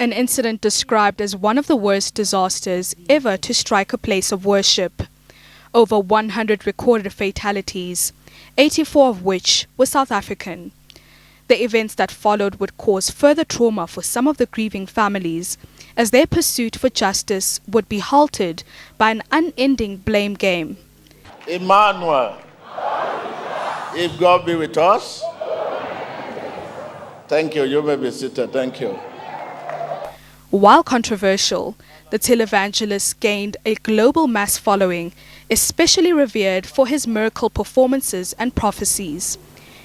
An incident described as one of the worst disasters ever to strike a place of worship. Over 100 recorded fatalities, 84 of which were South African. The events that followed would cause further trauma for some of the grieving families, as their pursuit for justice would be halted by an unending blame game. Emmanuel, if God be with us. Thank you. You may be seated. Thank you. While controversial, the televangelist gained a global mass following, especially revered for his miracle performances and prophecies.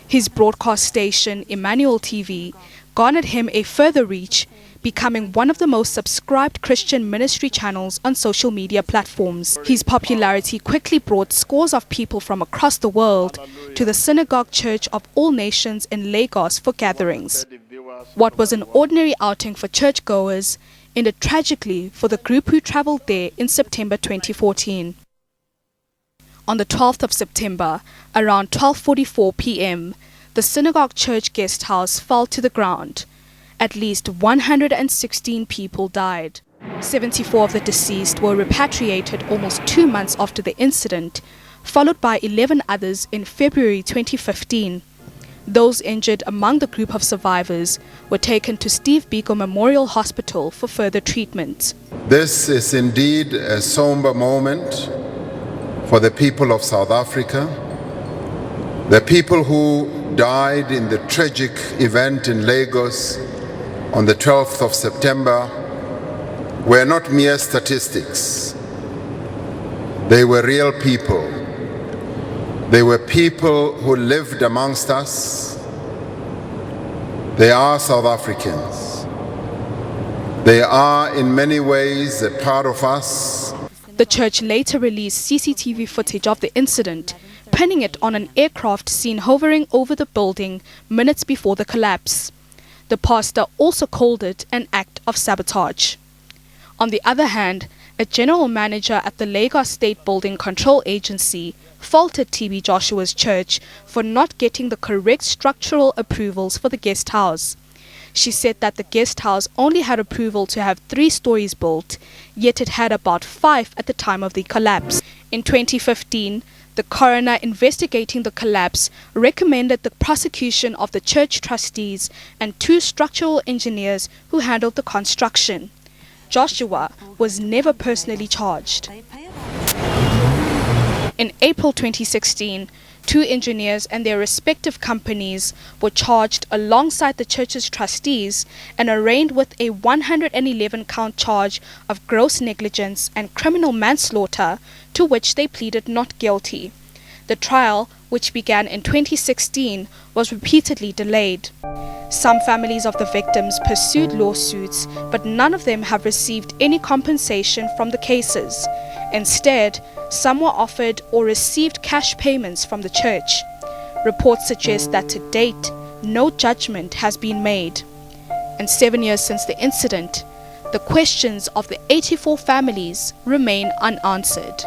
His broadcast station, Emmanuel TV, garnered him a further reach, becoming one of the most subscribed Christian ministry channels on social media platforms. His popularity quickly brought scores of people from across the world to the Synagogue Church of All Nations in Lagos for gatherings. What was an ordinary outing for churchgoers ended tragically for the group who travelled there in September 2014. On the 12th of September, around 12:44 p.m., the Synagogue Church guest house fell to the ground. At least 116 people died. 74 of the deceased were repatriated almost 2 months after the incident, followed by 11 others in February 2015. Those injured among the group of survivors were taken to Steve Biko Memorial Hospital for further treatment. This is indeed a somber moment for the people of South Africa, the people who died in the tragic event in Lagos on the 12th of September were not mere statistics. They were real people. They were people who lived amongst us. They are South Africans. They are in many ways a part of us. The church later released CCTV footage of the incident, pinning it on an aircraft seen hovering over the building minutes before the collapse. The pastor also called it an act of sabotage. On the other hand, a general manager at the Lagos State Building Control Agency faulted T.B Joshua's church for not getting the correct structural approvals for the guest house. She said that the guest house only had approval to have 3 stories built, yet it had about 5 at the time of the collapse. In 2015, the coroner investigating the collapse recommended the prosecution of the church trustees and 2 structural engineers who handled the construction. Joshua was never personally charged. In April 2016, 2 engineers and their respective companies were charged alongside the church's trustees and arraigned with a 111-count charge of gross negligence and criminal manslaughter, to which they pleaded not guilty. The trial, which began in 2016, was repeatedly delayed. Some families of the victims pursued lawsuits, but none of them have received any compensation from the cases. Instead, some were offered or received cash payments from the church. Reports suggest that to date, no judgment has been made. And 7 years since the incident, the questions of the 84 families remain unanswered.